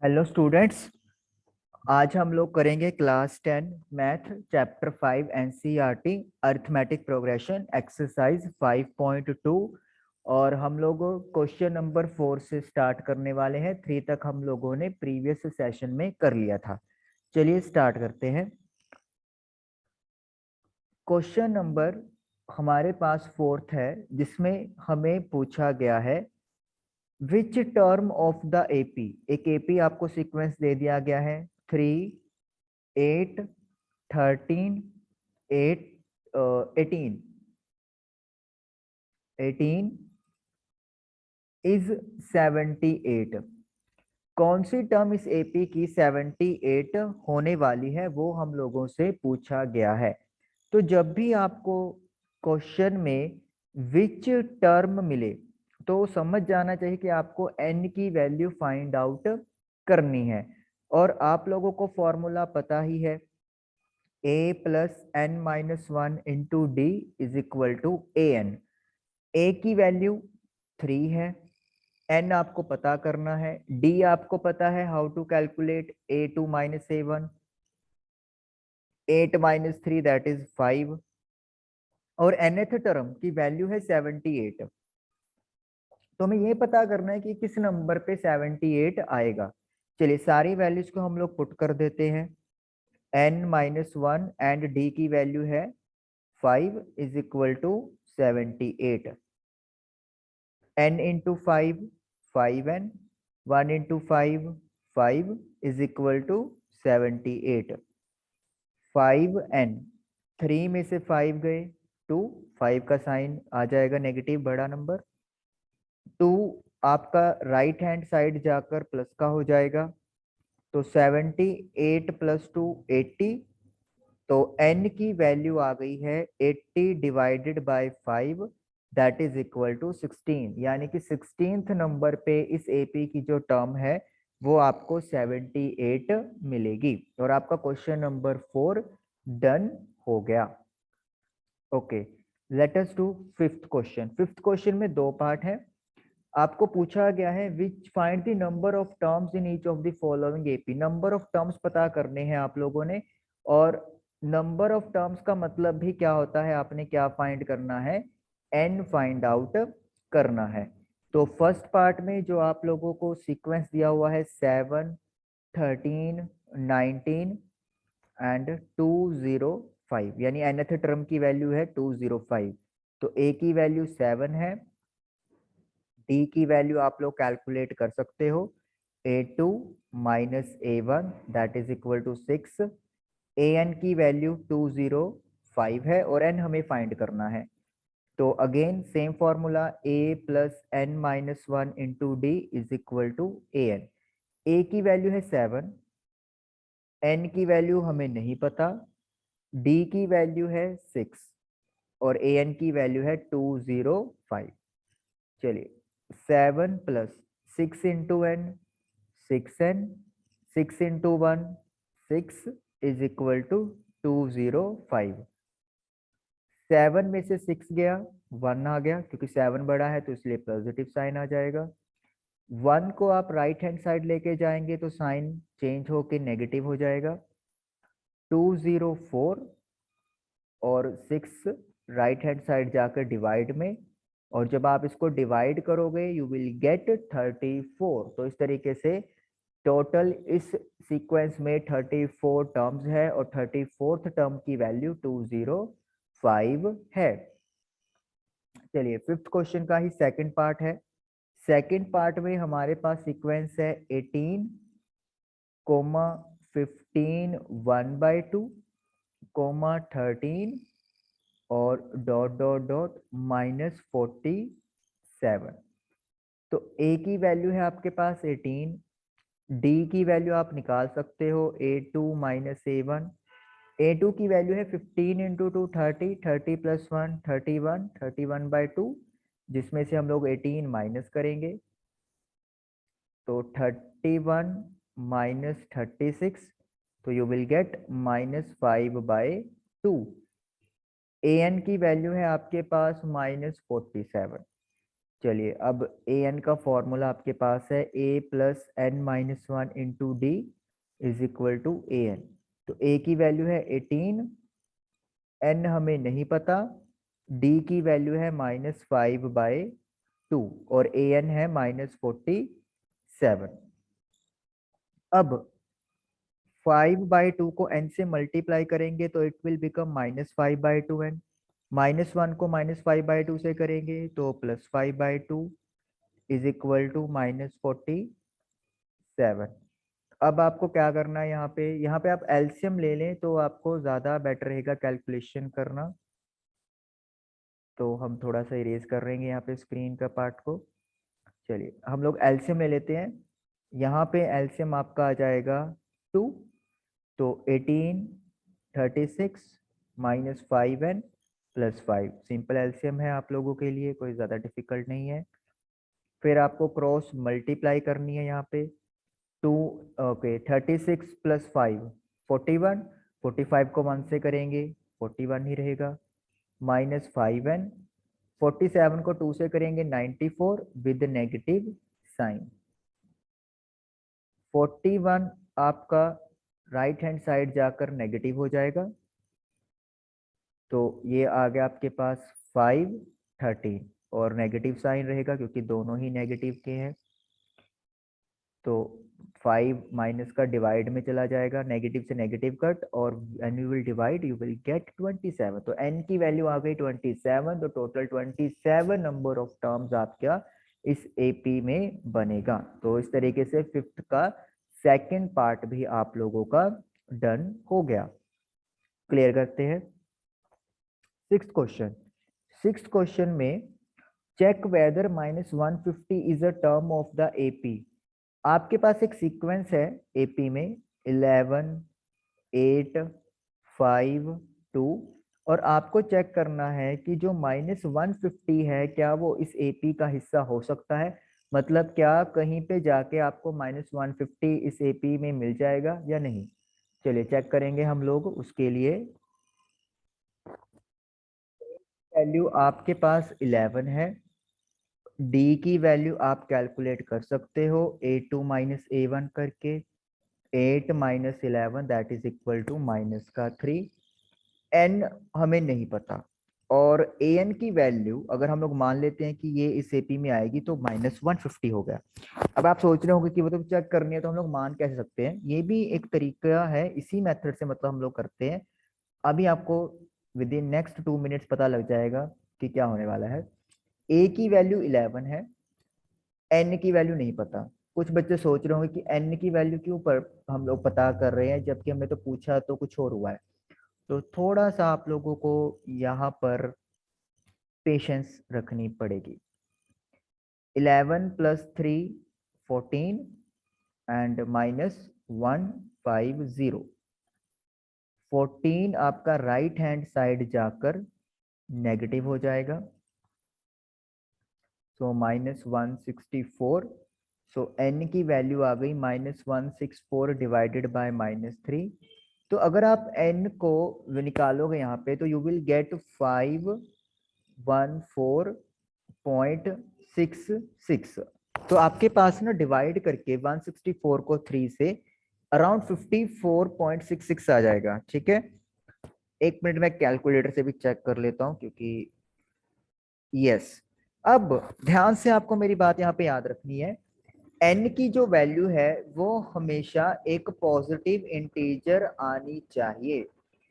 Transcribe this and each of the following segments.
Hello students. आज हम लोग करेंगे class 10 math chapter 5 NCERT arithmetic progression exercise 5.2 और हम लोग क्वेश्चन नंबर 4 से स्टार्ट करने वाले हैं। 3 तक हम लोगों ने प्रीवियस सेशन में कर लिया था। चलिए स्टार्ट करते हैं। क्वेश्चन नंबर हमारे पास 4th है, जिसमें हमें पूछा गया है which term of the AP. एक एपी आपको सीक्वेंस दे दिया गया है 3 8 13 8 18 18 इज 78। कौन सी टर्म इस एपी की 78 होने वाली है वो हम लोगों से पूछा गया है। तो जब भी आपको क्वेश्चन में विच टर्म मिले तो समझ जाना चाहिए कि आपको n की वैल्यू फाइंड आउट करनी है। और आप लोगों को फॉर्मूला पता ही है, a plus n minus one into d is equal to a n. A की वैल्यू 3 है, n आपको पता करना है, d आपको पता है how to calculate a2 minus a1, 8 minus 3 that is 5 और nth टर्म की वैल्यू है 78। तो हमें ये पता करना है कि किस नंबर पे 78 आएगा। चलिए सारी वैल्यूज को हम लोग पुट कर देते हैं। n minus one and d की वैल्यू है 5 is equal to 78। n into 5 5n, 1 into 5 5 is equal to 78। 5n, 3 में से 5 गए 2, 5 का साइन आ जाएगा नेगेटिव बड़ा नंबर। 2 आपका राइट हैंड साइड जाकर प्लस का हो जाएगा, तो 78 प्लस 2 80। तो n की वैल्यू आ गई है 80 divided by 5 that is equal to 16। यानी कि 16th नंबर पे इस एपी की जो टर्म है वो आपको 78 मिलेगी और आपका क्वेश्चन नंबर 4 डन हो गया। Okay, let us do fifth question. Fifth question में दो पार्ट है। आपको पूछा गया है which find the number of terms in each of the following AP. Number of terms पता करने हैं आप लोगों ने, और नंबर ऑफ टर्म्स का मतलब भी क्या होता है, आपने क्या फाइंड करना है, एन फाइंड आउट करना है। तो फर्स्ट पार्ट में जो आप लोगों को सीक्वेंस दिया हुआ है 7 13 19 एंड 205, यानी nth टर्म की वैल्यू है 205। तो a की वैल्यू 7 है, d की वैल्यू आप लोग कैलकुलेट कर सकते हो, a2 minus a1 that is equal to 6। an की वैल्यू 205 है और n हमें फाइंड करना है। तो again same formula, a plus n minus one into d is equal to a n. A की वैल्यू है 7, n की वैल्यू हमें नहीं पता, d की वैल्यू है 6 और an की वैल्यू है 205। चलिए 7 plus 6 into n 6n, 6 into one 6 is equal to 205। 7 में से 6 गया 1 आ गया, क्योंकि 7 बड़ा है तो इसलिए पॉजिटिव साइन आ जाएगा। 1 को आप राइट हैंड साइड लेके जाएंगे तो साइन चेंज होके नेगेटिव हो जाएगा। 204 और 6 राइट हैंड साइड जाकर डिवाइड में, और जब आप इसको डिवाइड करोगे यू विल गेट 34। तो इस तरीके से टोटल इस सीक्वेंस में 34 टर्म्स है और 34th टर्म की वैल्यू 205 है। चलिए फिफ्थ क्वेश्चन का ही सेकंड पार्ट है। सेकंड पार्ट में हमारे पास सीक्वेंस है 18 कोमा 15 1/2 कोमा 13 और डॉट डॉट डॉट -47। तो a की वैल्यू है आपके पास 18, d की वैल्यू आप निकाल सकते हो a2 माइनस a1। a2 की वैल्यू है 15 इंटू टू 30, 30 प्लस 1 31, 31/2, जिसमें से हम लोग 18 माइनस करेंगे तो 31 माइनस 36, तो यू विल गेट -5/2। an की वैल्यू है आपके पास -47। चलिए अब ए एन का फॉर्मूला आपके पास है a plus n minus one into d is equal to a n. तो a की वैल्यू है 18, n हमें नहीं पता, d की वैल्यू है -5/2 और a n है -47। अब 5/2 को n से मल्टीप्लाई करेंगे तो इट विल बिकम -5/2n। -1 को -5/2 से करेंगे तो +5/2 इज इक्वल टू -47। अब आपको क्या करना है, यहाँ पे आप एलसीएम ले लें तो आपको ज़्यादा बेटर रहेगा कैलकुलेशन करना। तो हम थोड़ा सा इरेज कर रहेंगे यहाँ पे स्क्रीन का पार्ट को। चलिए हम लोग एलसीएम ले लेते हैं। यहाँ पे एलसीएम आपका आ जाएगा 2, तो 18, 36 -5n +5 सिंपल एलसीएम है आप लोगों के लिए, कोई ज़्यादा डिफिकल्ट नहीं है। फिर आपको क्रॉस मल्टीप्लाई करनी है यहाँ पे 2, ओके 36 + 5 41, 45 को 1 से करेंगे 41 ही रहेगा, -5n, 47 को 2 से करेंगे 94 विद नेगेटिव साइन। 41 आपका राइट हैंड साइड जाकर नेगेटिव हो जाएगा, तो ये आ गया आपके पास 5, 13 और नेगेटिव साइन रहेगा क्योंकि दोनों ही नेगेटिव के हैं। तो 5 माइनस का डिवाइड में चला जाएगा, नेगेटिव से नेगेटिव कट, और n you will divide you will get 27। तो एन की वैल्यू आ गई 27, तो टोटल 27 नंबर ऑफ टर्म्स आपका इस एपी में बनेगा। तो इस तरीके से फिफ्थ का सेकंड पार्ट भी आप लोगों का डन हो गया। क्लियर करते हैं सिक्स्थ क्वेश्चन में check whether -150 is a term of the AP. आपके पास एक सीक्वेंस है एपी में 11, 8, 5, 2, और आपको चेक करना है कि जो -150 है क्या वो इस एपी का हिस्सा हो सकता है, मतलब क्या कहीं पे जाके आपको -150 इस एपी में मिल जाएगा या नहीं। चलिए चेक करेंगे हम लोग उसके लिए। वैल्यू आपके पास 11 है, डी की वैल्यू आप कैलकुलेट कर सकते हो a2 - a1 करके, 8 - 11 that is equal to -3। n हमें नहीं पता, और an की वैल्यू अगर हम लोग मान लेते हैं कि ये इस एपी में आएगी तो -150 हो गया। अब आप सोच रहे होंगे कि वो तो चेक करनी है तो हम लोग मान कैसे सकते हैं, ये भी एक तरीका है, इसी मेथड से मतलब हम लोग करते हैं। अभी आपको विद इन नेक्स्ट 2 मिनट्स पता लग जाएगा कि क्या होने वाला है। a की वैल्यू 11 है, n की वैल्यू नहीं पता। कुछ बच्चे सोच रहे होंगे कि n की वैल्यू क्यों पर हम लोग पता कर रहे हैं जबकि हमने तो पूछा तो कुछ और हुआ है। तो थोड़ा सा आप लोगों को यहाँ पर पेशेंस रखनी पड़ेगी। 11 + 3 14 एंड -150। 14 आपका राइट हैंड साइड जाकर नेगेटिव हो जाएगा, सो -164। सो n की वैल्यू आ गई -164 डिवाइडेड बाय -3। तो अगर आप n को निकालोगे यहाँ पे तो यू विल गेट 514.66। तो आपके पास ना डिवाइड करके 164 को 3 से अराउंड 54.66 आ जाएगा। ठीक है, एक मिनट में कैलकुलेटर से भी चेक कर लेता हूँ क्योंकि यस। अब ध्यान से आपको मेरी बात यहाँ पे याद रखनी है, n की जो वैल्यू है वो हमेशा एक पॉजिटिव इंटीजर आनी चाहिए।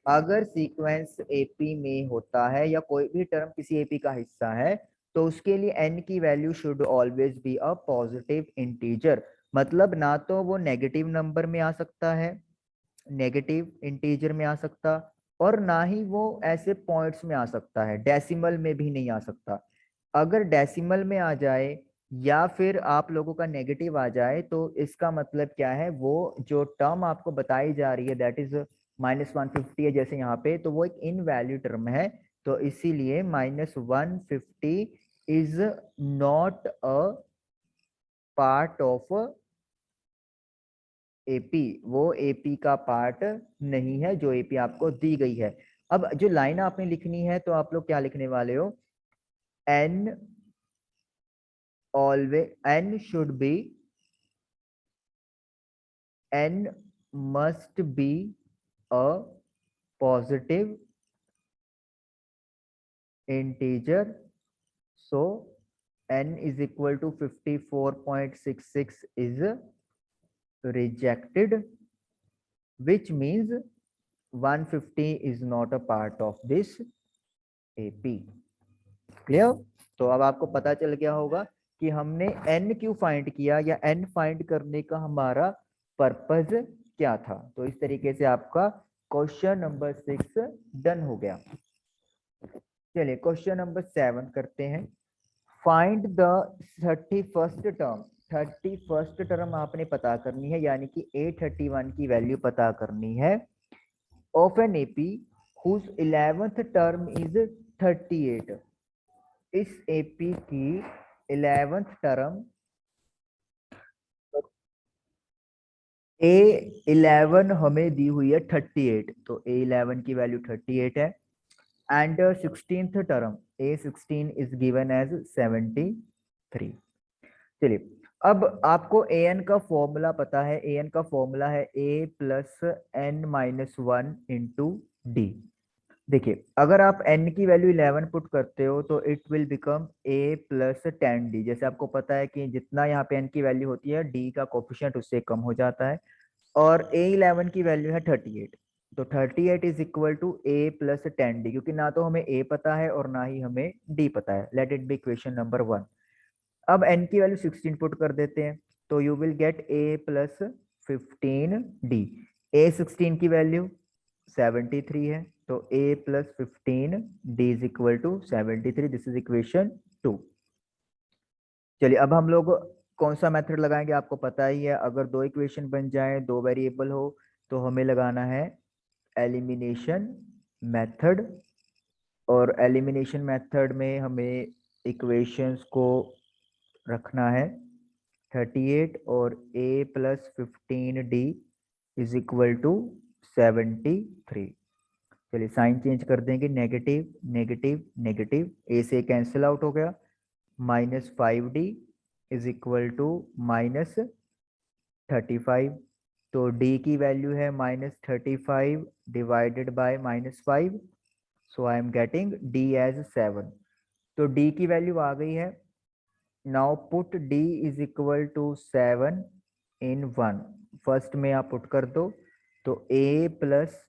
अगर सीक्वेंस एपी में होता है या कोई भी टर्म किसी एपी का हिस्सा है तो उसके लिए n की value should always be a positive integer. मतलब ना तो वो नेगेटिव नंबर में आ सकता है, नेगेटिव इंटीजर में आ सकता, और ना ही वो ऐसे पॉइंट्स में आ सकता है, डेसिमल में भी नहीं आ सकता। अगर डेसिमल में आ जाए या फिर आप लोगों का नेगेटिव आ जाए तो इसका मतलब क्या है, वो जो टर्म आपको बताई जा रही है दैट इज -150 है जैसे यहाँ पे, तो वो एक इनवैलिड टर्म है। तो इसीलिए -150 is not a part of AP, वो एपी का पार्ट नहीं है जो एपी आपको दी गई है। अब जो लाइन आपने लिखनी है तो आप लोग क्या लिखने वाले हो, n always n must be a positive integer, so n is equal to 54.66 is rejected, which means 150 is not a part of this AP. Clear? तो अब आपको पता चल गया होगा कि हमने n क्यों फाइंड किया या n फाइंड करने का हमारा पर्पस क्या था। तो इस तरीके से आपका क्वेश्चन नंबर 6 डन हो गया। चलिए क्वेश्चन नंबर 7 करते हैं। Find the 31st term. 31st term आपने पता करनी है, यानी कि A31 की वैल्यू पता करनी है of an AP whose 11th term is 38। इस AP की 11th टर्म A11 हमें दी हुई है 38, तो A11 की वैल्यू 38 है and 16th term A16 is given as 73। चलिए अब आपको an का फॉर्मूला पता है। an का फॉर्मूला है a plus n minus 1 into D. देखिए अगर आप n की वैल्यू 11 पुट करते हो तो it will become a plus 10d। जैसे आपको पता है कि जितना यहाँ पे n की वैल्यू होती है d का कोफिशिएंट उससे कम हो जाता है, और A11 की वैल्यू है 38, तो 38 is equal to a plus 10d, क्योंकि ना तो हमें a पता है और ना ही हमें d पता है। Let it be equation number 1। अब n की वैल्यू 16 पुट कर देते हैं, तो you will get a plus 15d। A16 की वैल्यू 73 है, तो a plus 15d is equal to 73। This is equation 2। चलिए अब हम लोग कौन सा मेथड लगाएंगे, आपको पता ही है। अगर दो इक्वेशन बन जाए, दो वेरिएबल हो, तो हमें लगाना है एलिमिनेशन मेथड। और एलिमिनेशन मेथड में हमें इक्वेशंस को रखना है 38 और a plus 15d is equal to 73। चलिए साइन चेंज कर देंगे, नेगेटिव नेगेटिव नेगेटिव, a से कैंसिल आउट हो गया, minus 5d is equal to minus 35। तो d की वैल्यू है minus 35 divided by minus 5, so I am getting d as 7। तो d की वैल्यू आ गई है। Now put d is equal to 7 in 1। First में आप पुट कर दो, तो a plus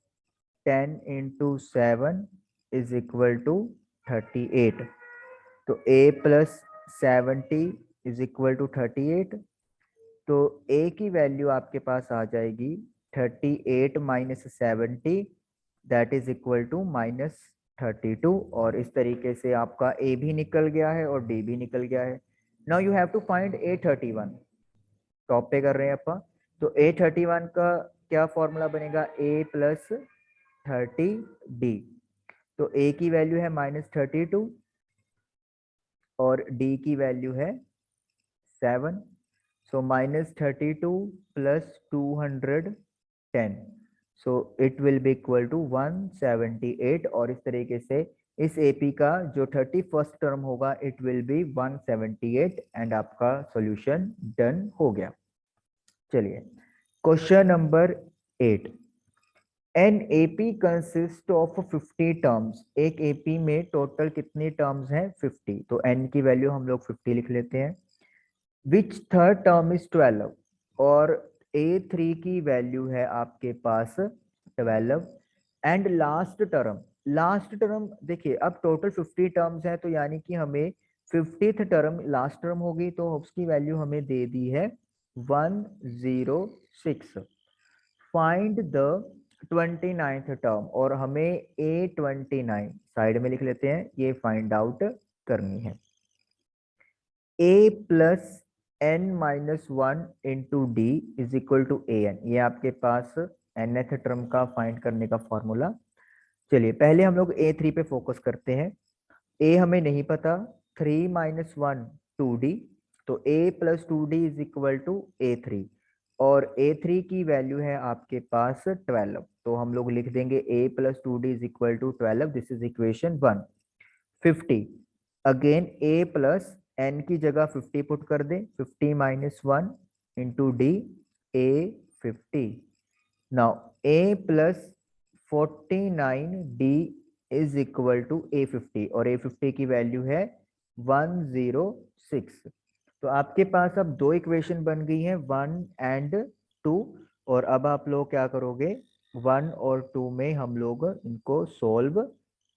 10 into 7 is equal to 38। तो a plus 70 is equal to 38। तो a की वैल्यू आपके पास आ जाएगी 38 minus 70, that is equal to minus 32। और इस तरीके से आपका a भी निकल गया है और d भी निकल गया है। Now you have to find A31। Top पे कर रहे हैं अपन, तो A31 का क्या फॉर्मूला बनेगा, a प्लस 30d। तो a की वैल्यू है माइनस 32 और d की वैल्यू है 7, so minus 32 plus 210, so it will be equal to 178। और इस तरीके से इस AP का जो 31st टर्म होगा इट विल बी 178 एंड आपका सॉल्यूशन डन हो गया। चलिए question number 8। An AP consist of 50 terms. एक AP में टोटल कितनी टर्म्स हैं, 50। तो n की वैल्यू हम लोग 50 लिख लेते हैं। विच थर्ड टर्म इज 12, और A3 की वैल्यू है आपके पास 12 and last term. Last term देखिए अब टोटल 50 टर्म्स है, तो यानी कि हमें 50th टर्म लास्ट टर्म होगी, तो उसकी वैल्यू हमें दे दी है 106। फाइंड द 29th टर्म, और हमें A29 साइड में लिख लेते हैं, ये फाइंड आउट करनी है। a plus n minus 1 into d is equal to an। ये आपके पास nth टर्म का फाइंड करने का फॉर्मूला। चलिए पहले हम लोग A3 पे फोकस करते हैं। a हमें नहीं पता, 3 माइनस 1 2d, तो a plus 2d is equal to A3, और A3 की वैल्यू है आपके पास 12, तो हम लोग लिख देंगे a plus 2d is equal to 12। This is equation 1। 50 again a plus n की जगह 50 पुट कर दे, 50 minus 1 into d a 50। Now a plus 49 d is equal to a 50 और ए 50 की वैल्यू है 106। तो आपके पास अब दो इक्वेशन बन गई हैं 1 एंड 2 और अब आप लोग क्या करोगे 1 और 2 में हम लोग इनको सोल्व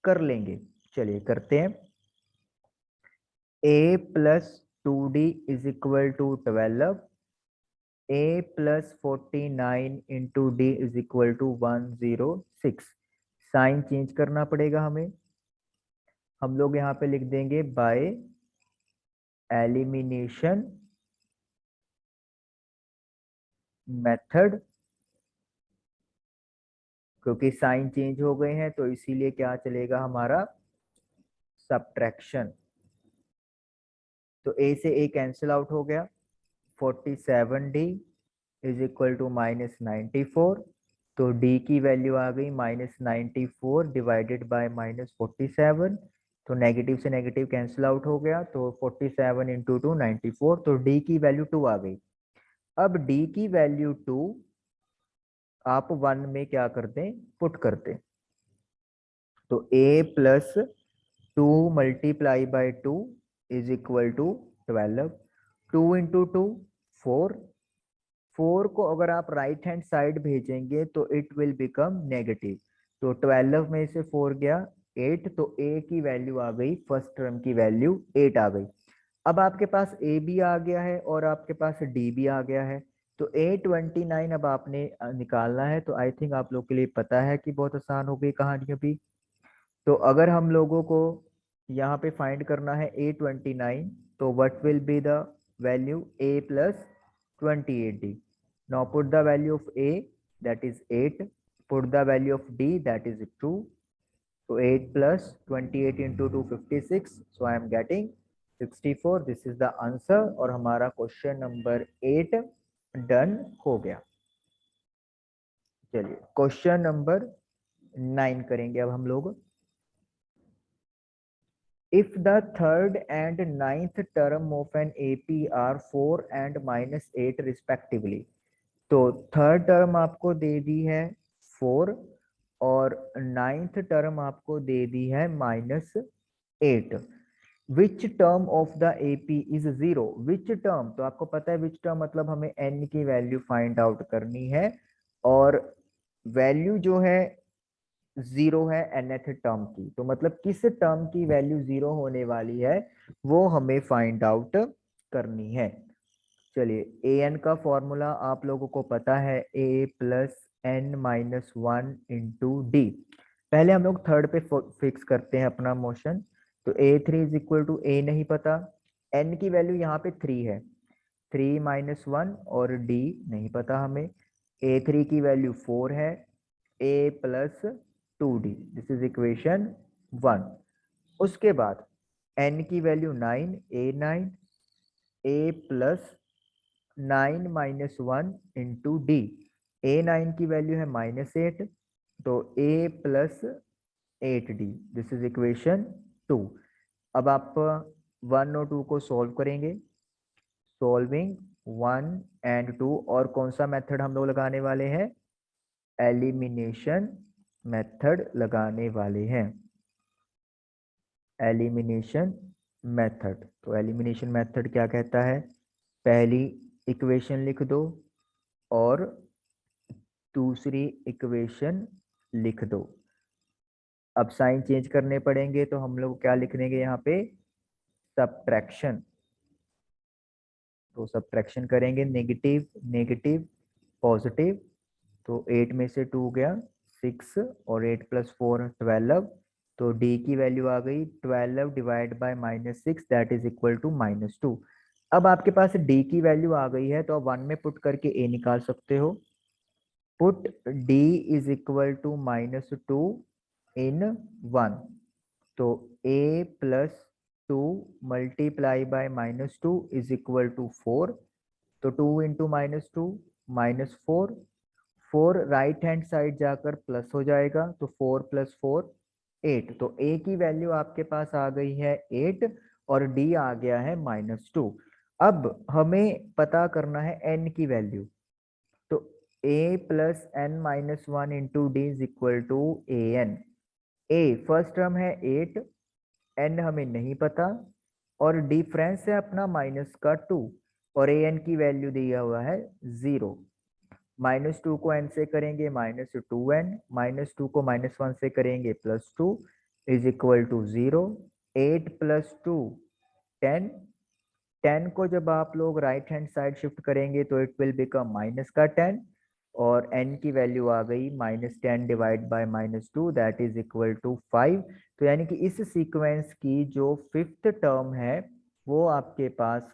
कर लेंगे। चलिए करते हैं। a plus 2d is equal to 12, a plus 49 into d is equal to 106। Sign change करना पड़ेगा हमें, हम लोग यहाँ पे लिख देंगे बाय एलिमिनेशन मेथड, क्योंकि साइन चेंज हो गए हैं तो इसीलिए क्या चलेगा हमारा सब्ट्रैक्शन। तो a से a कैंसिल आउट हो गया, 47d is equal to minus 94। तो d की वैल्यू आ गई माइनस 94 डिवाइडेड बाय माइनस 47। तो नेगेटिव से नेगेटिव कैंसिल आउट हो गया, तो 47 इंटू 2 94। तो d की वैल्यू 2 आ गई। अब d की वैल्यू 2 आप 1 में क्या करते हैं पुट करते हैं। तो a plus 2 multiply by 2 is equal to 12। 2 into 2 4। 4 को अगर आप राइट हैंड साइड भेजेंगे तो इट विल बिकम नेगेटिव। तो 12 में से 4 गया 8, तो a की वैल्यू आ गई, फर्स्ट टर्म की वैल्यू 8 आ गई। अब आपके पास a भी आ गया है और आपके पास d भी आ गया है। तो a29 अब आपने निकालना है। तो आई थिंक आप लोग के लिए पता है कि बहुत आसान हो गई कहानी अभी। तो अगर हम लोगों को यहाँ पे फाइंड करना है a29, तो what will be the value a plus 28d। Now put the value of a that is 8, put the value of d that is 2। so 8 plus 28 into 2 56, so I am getting 64। this is the answer और हमारा question number 8 done हो गया। चलिए question number 9 करेंगे अब हम लोग। If the third and ninth term of an AP are 4 and minus 8 respectively, तो थर्ड टर्म आपको दे दी है 4 और नाइन्थ टर्म आपको दे दी है -8। Which term of the AP is 0। Which term, तो आपको पता है विच टर्म मतलब हमें n की वैल्यू फाइंड आउट करनी है और वैल्यू जो है 0 है nth टर्म की। तो मतलब किस टर्म की वैल्यू 0 होने वाली है वो हमें फाइंड आउट करनी है। चलिए an का फॉर्मूला आप लोगों को पता है, a plus n minus 1 into D. पहले हम लोग थर्ड पे फिक्स करते हैं अपना मोशन। तो a3 is equal to a नहीं पता, n की वैल्यू यहाँ पे 3 है, 3 माइनस 1 और d नहीं पता हमें। a3 की वैल्यू 4 है, a plus 2d, this is equation 1। उसके बाद n की value 9, a9, a plus 9 minus 1 into D. a9 की वैल्यू है -8, तो a plus 8d, this is equation 2। अब आप 1 और 2 को सॉल्व करेंगे, सॉल्विंग 1 एंड 2। और कौन सा मेथड हम लोग लगाने वाले हैं, एलिमिनेशन मेथड लगाने वाले हैं, एलिमिनेशन मेथड। तो एलिमिनेशन मेथड क्या कहता है, पहली इक्वेशन लिख दो और दूसरी इक्वेशन लिख दो। अब साइन चेंज करने पड़ेंगे, तो हम लोग क्या लिख देंगे यहाँ पे, सब्ट्रैक्शन। तो सब्ट्रैक्शन करेंगे, नेगेटिव नेगेटिव पॉजिटिव। तो 8 में से 2 गया 6 और 8 प्लस 4 12। तो d की वैल्यू आ गई 12 divide by -6 that is equal to -2। अब आपके पास d की वैल्यू आ गई है तो आप 1 में पुट करके a निकाल सकते हो। Put d is equal to -2 in 1। तो a plus 2 multiply by -2 is equal to 4। तो 2 इंटू -2 -4, 4 राइट हैंड साइड जाकर प्लस हो जाएगा, तो 4 प्लस 4 8। तो a की वैल्यू आपके पास आ गई है 8 और डी आ गया है -2। अब हमें पता करना है n की वैल्यू, तो a plus n minus one into d is equal to a n. A first term है 8, n हमें नहीं पता, और डिफरेंस है अपना -2, और ए एन की वैल्यू दिया हुआ है 0। -2 को n से करेंगे -2n, -2 को -1 से करेंगे +2 इज इक्वल टू 0। 8 + 2 10, 10 को जब आप लोग राइट हैंड साइड शिफ्ट करेंगे तो इट विल बिकम -10, और n की वैल्यू आ गई -10 divide by -2 that is equal to 5। तो यानी कि इस सीक्वेंस की जो फिफ्थ टर्म है वो आपके पास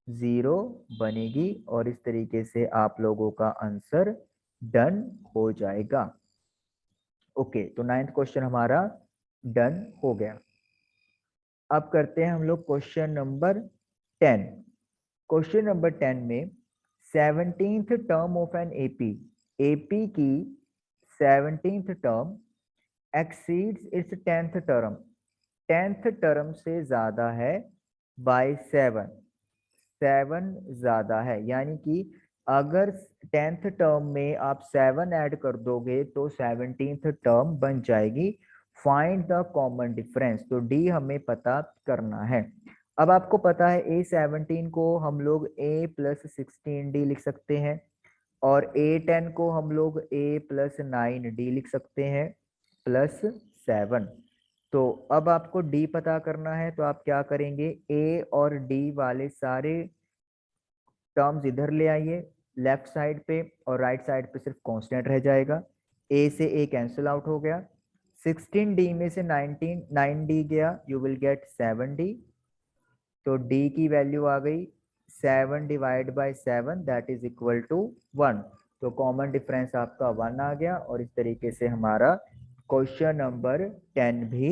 0 बनेगी, और इस तरीके से आप लोगों का आंसर डन हो जाएगा। ओके, तो 9th क्वेश्चन हमारा डन हो गया। अब करते हैं हम लोग क्वेश्चन नंबर 10। क्वेश्चन नंबर 10 में 17th term of an AP, AP की 17th term exceeds its 10th term, 10th term से ज्यादा है बाय 7, 7 ज्यादा है, यानी कि अगर 10th टर्म में आप 7 ऐड कर दोगे तो 17th टर्म बन जाएगी। फाइंड द कॉमन डिफरेंस, तो डी हमें पता करना है। अब आपको पता है A17 को हम लोग A + 16D लिख सकते हैं, और A10 को हम लोग A + 9D लिख सकते हैं +7। तो अब आपको D पता करना है, तो आप क्या करेंगे, A और D वाले सारे टर्म्स इधर ले आइए लेफ्ट साइड पे, और राइट साइड पे सिर्फ कांस्टेंट रह जाएगा। A से A कैंसिल आउट हो गया, 16D में से 9D गया, यू विल गेट 7D। तो D की वैल्यू आ गई 7 divide by 7 that is equal to 1। तो कॉमन डिफरेंस आपका 1 आ गया, और इस तरीके से हमारा क्वेश्चन नंबर 10 भी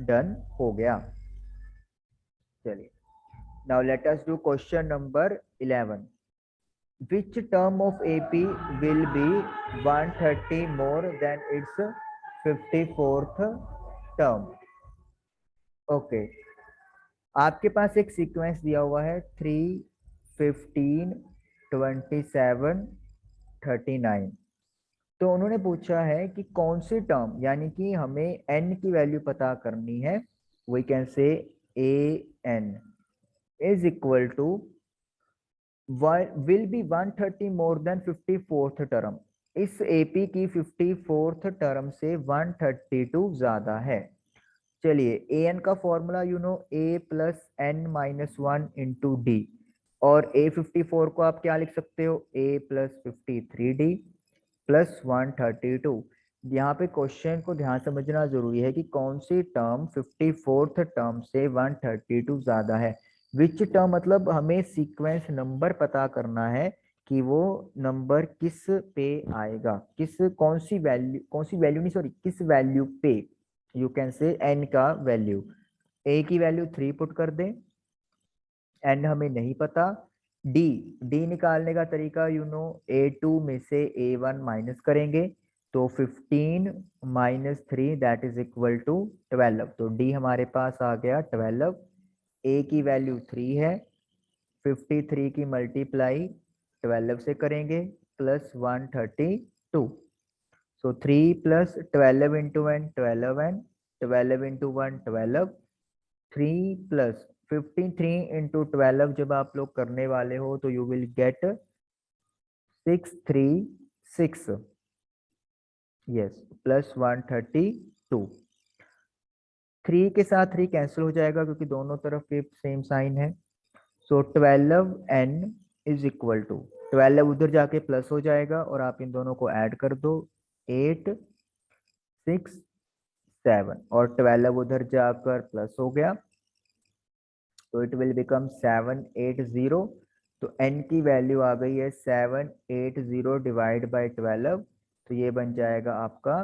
डन हो गया। चलिए, now let us do question number 11। Which term of AP will be 130 more than its 54th term? Okay, आपके पास एक सीक्वेंस दिया हुआ है 3, 15, 27, 39। तो उन्होंने पूछा है कि कौन सी टर्म, यानी कि हमें n की वैल्यू पता करनी है। We can say an is equal to will be 130 more than 54th term. इस एपी की 54th टर्म से 132 ज्यादा है। चलिए, ए एन का formula you know a + n - 1 into d, और A54 को आप क्या लिख सकते हो, a + 53D + 132। यहाँ पे क्वेश्चन को ध्यान समझना जरूरी है कि कौन सी टर्म 54th टर्म से 132 ज्यादा है। विच टर्म मतलब हमें सीक्वेंस नंबर पता करना है कि वो नंबर किस पे आएगा, किस कौन सी वैल्यू नहीं, सॉरी, किस वैल्यू पे। यू कैन से n का वैल्यू, a की वैल्यू 3 पुट कर दें, n हमें नहीं पता। d निकालने का तरीका यू नो A2 में से A1 माइनस करेंगे, तो 15 - 3 दैट इज इक्वल टू 12। तो d हमारे पास आ गया 12। a की वैल्यू 3 है, 53 की मल्टीप्लाई 12 से करेंगे +132। सो 3 + 12 into n 12n, 12 into 1 12, 3 + 53 into 12 जब आप लोग करने वाले हो तो यू विल गेट 636, यस, +132। 3 के साथ 3 कैंसिल हो जाएगा क्योंकि दोनों तरफ पे सेम साइन है। सो 12n इज इक्वल टू 12 उधर जाके प्लस हो जाएगा, और आप इन दोनों को ऐड कर दो 8, 6, 7, और 12 उधर जाकर प्लस हो गया, तो इट विल बिकम 780। तो n की वैल्यू आ गई है 780 डिवाइड बाय 12, तो ये बन जाएगा आपका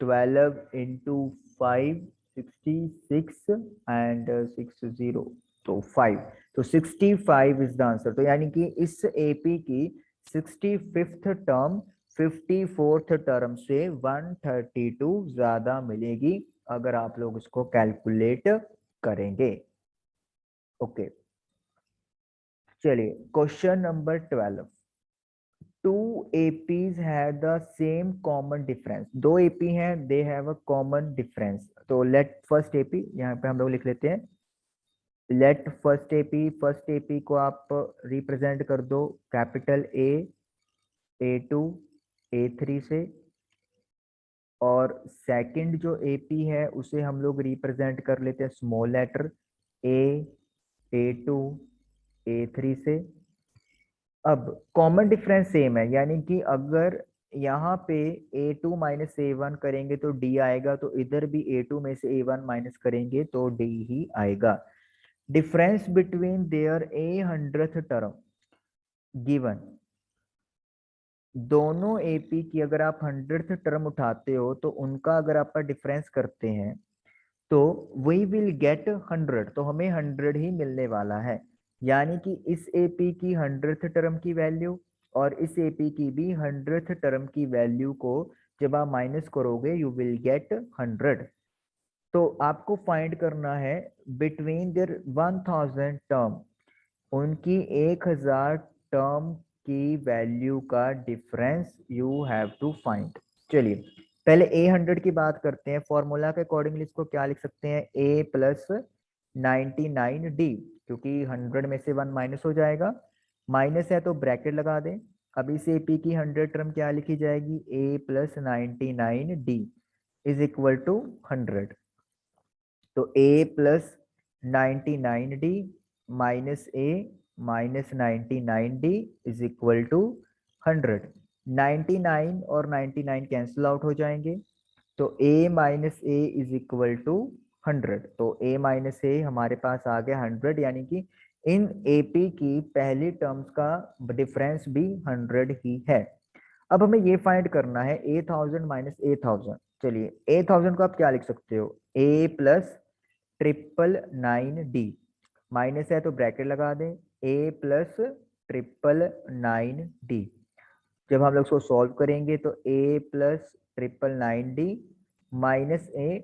12 इंटू 5 66 एंड 60, तो 5, तो 65 इज द आंसर। तो यानी कि इस एपी की 65th टर्म 54th टर्म से 132 ज्यादा मिलेगी अगर आप लोग इसको कैलकुलेट करेंगे। ओके चलिए question number 12। Two APs have the same common difference, दो एपी हैं, they have a common difference. तो लेट फर्स्ट एपी यहाँ पे हम लोग लिख लेते हैं, लेट फर्स्ट एपी को आप रिप्रेजेंट कर दो कैपिटल A2 A3 से, और सेकंड जो एपी है उसे हम लोग रिप्रेजेंट कर लेते हैं स्मॉल लेटर A2 A3 से। अब कॉमन डिफरेंस सेम है, यानी कि अगर यहाँ पे A2 माइनस A1 करेंगे तो D आएगा, तो इधर भी A2 में से A1 माइनस करेंगे तो D ही आएगा। Difference between their 100th term given, दोनों एपी की अगर आप 100th टर्म उठाते हो तो उनका अगर आप डिफरेंस करते हैं तो वी विल गेट 100, तो हमें 100 ही मिलने वाला है। यानी कि इस एपी की 100th टर्म की वैल्यू और इस एपी की भी 100th टर्म की वैल्यू को जब आप माइनस करोगे यू विल गेट 100। तो आपको फाइंड करना है बिटवीन देयर 1000 टर्म, उनकी 1000 टर्म की वैल्यू का difference you have to find. चलिए पहले A100 की बात करते हैं। फॉर्मूला के अकॉर्डिंगली इसको क्या लिख सकते हैं, A प्लस 99D, क्योंकि 100 में से 1 माइनस हो जाएगा, माइनस है तो ब्रैकेट लगा दें। अब इस AP की 100 टर्म क्या लिखी जाएगी, A plus 99D is equal to 100। तो A plus 99D minus A minus 99D is equal to 100। 99 और 99 कैंसिल आउट हो जाएंगे, तो A minus A is equal to 100। तो A माइनस A हमारे पास आ गया 100, यानी कि इन AP की पहली टर्म्स का डिफरेंस भी 100 ही है। अब हमें ये फाइंड करना है A1000 माइनस A1000। चलिए A1000 को आप क्या लिख सकते हो, A प्लस 999D, माइनस है तो ब्रैकेट लगा दें, A प्लस 999D। जब हम लोग इसको सॉल्व करेंगे तो A plus 999D minus A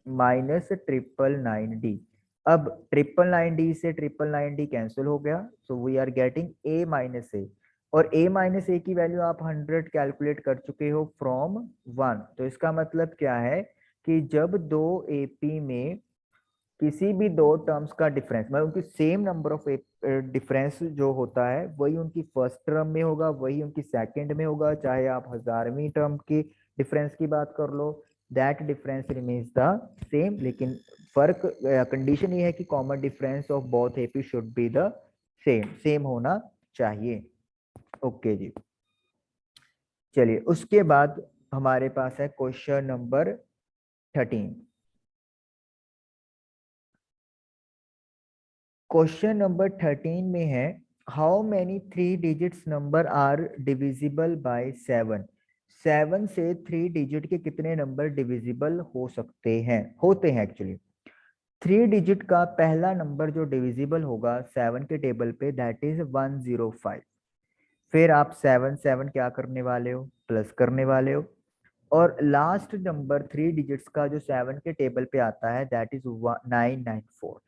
minus 999D। अब 999D से 999D कैंसिल हो गया, so we are getting A minus A, और A माइनस A की वैल्यू आप 100 कैलकुलेट कर चुके हो फ्रॉम 1। तो इसका मतलब क्या है कि जब दो AP में किसी भी दो टर्म्स का डिफरेंस, मतलब उनकी सेम नंबर ऑफ डिफरेंस जो होता है वही उनकी फर्स्ट टर्म में होगा, वही उनकी सेकंड में होगा, चाहे आप 1000वीं टर्म की डिफरेंस की बात कर लो, that difference remains the same. लेकिन फर्क कंडीशन ये है कि common difference of both AP should be the same होना चाहिए। ओके जी, चलिए उसके बाद हमारे पास है क्वेश्चन नंबर 13। क्वेश्चन नंबर 13 में है, how many 3 digits number are divisible by 7। 7 से 3 डिजिट के कितने नंबर डिविजिबल हो सकते हैं, होते हैं एक्चुअली। 3 डिजिट का पहला नंबर जो डिविजिबल होगा 7 के टेबल पे, दैट इज 105। फिर आप 7 7 क्या करने वाले हो, प्लस करने वाले हो, और लास्ट नंबर 3 डिजिट्स का जो 7 के टेबल पे आता है दैट इज 994।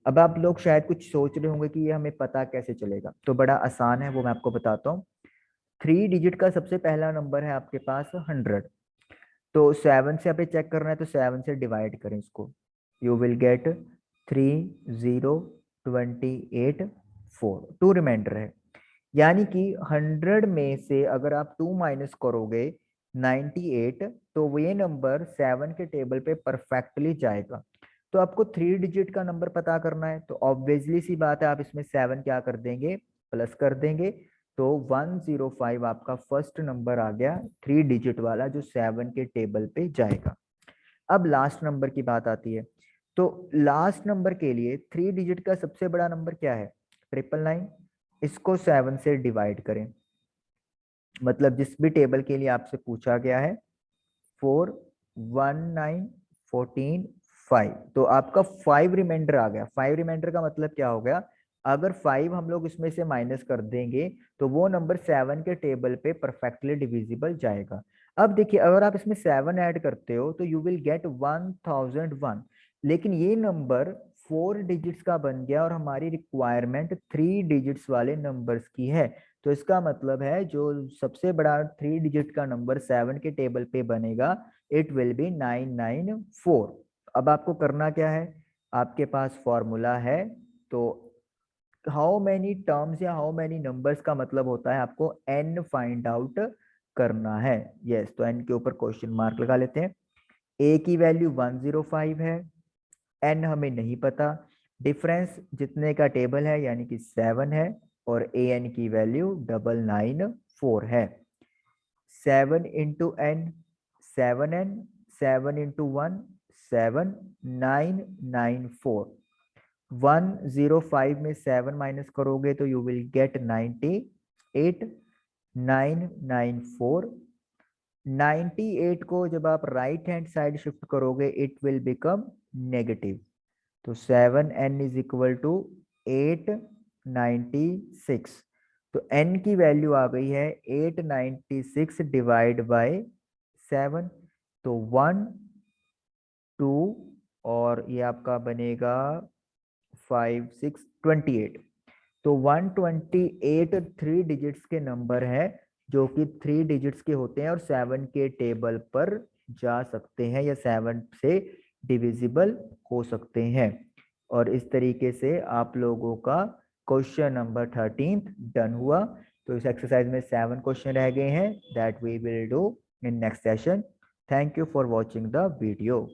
अब आप लोग शायद कुछ सोच रहे होंगे कि ये हमें पता कैसे चलेगा, तो बड़ा आसान है, वो मैं आपको बताता हूँ। 3 डिजिट का सबसे पहला नंबर है आपके पास 100, तो 7 से आप चेक करना है तो 7 से डिवाइड करें इसको, यू विल गेट 30284, 2 रिमाइंडर है। यानी कि 100 में से अगर आप 2 माइनस करोगे 98, तो वो ये नंबर 7 के टेबल पे परफेक्टली जाएगा। तो आपको 3 डिजिट का नंबर पता करना है, तो ऑब्वियसली सी बात है आप इसमें 7 क्या कर देंगे, प्लस कर देंगे। तो 105 आपका फर्स्ट नंबर आ गया 3 डिजिट वाला, जो 7 के टेबल पे जाएगा। अब लास्ट नंबर की बात आती है, तो लास्ट नंबर के लिए 3 डिजिट का सबसे बड़ा नंबर क्या है, 999। इसको 7 से डिवाइड करें, मतलब जिस भी टेबल के लिए आपसे पूछा गया है 4 1 9 14 5, तो आपका 5 रिमाइंडर आ गया। 5 रिमाइंडर का मतलब क्या हो गया, अगर 5 हम लोग इसमें से माइनस कर देंगे तो वो नंबर 7 के टेबल पे परफेक्टली डिविजिबल जाएगा। अब देखिए अगर आप इसमें 7 ऐड करते हो तो यू विल गेट 1001, लेकिन ये नंबर 4 डिजिट्स का बन गया और हमारी रिक्वायरमेंट 3 डिजिट्स वाले नंबर्स की है। तो इसका मतलब है जो सबसे बड़ा 3 डिजिट का नंबर 7 के टेबल पे बनेगा, इट विल बी 994। अब आपको करना क्या है, आपके पास फॉर्मूला है, तो हाउ मैनी टर्म्स या हाउ मैनी नंबर्स का मतलब होता है आपको n फाइंड आउट करना है। यस, तो n के ऊपर क्वेश्चन मार्क लगा लेते हैं। a की वैल्यू 105 है, n हमें नहीं पता, डिफरेंस जितने का टेबल है यानी कि 7 है, और an की वैल्यू 994 है। 7 इंटू n 7n, 7 इंटू 1 7, 994। 105 में 7 माइनस करोगे तो यू विल गेट 98। 994, 98 को जब आप राइट हैंड साइड शिफ्ट करोगे इट विल बिकम नेगेटिव। तो 7n इज इक्वल टू 896। तो n की वैल्यू आ गई है 896 डिवाइड बाय 7। तो 1 2 और ये आपका बनेगा 5 6 28। तो 128 3 डिजिट्स के नंबर है जो कि 3 डिजिट्स के होते हैं और 7 के टेबल पर जा सकते हैं या 7 से डिविजिबल हो सकते हैं। और इस तरीके से आप लोगों का क्वेश्चन नंबर 13 डन हुआ। तो इस एक्सरसाइज में 7 क्वेश्चन रह गए हैं that we will do in next session. Thank you for watching the video.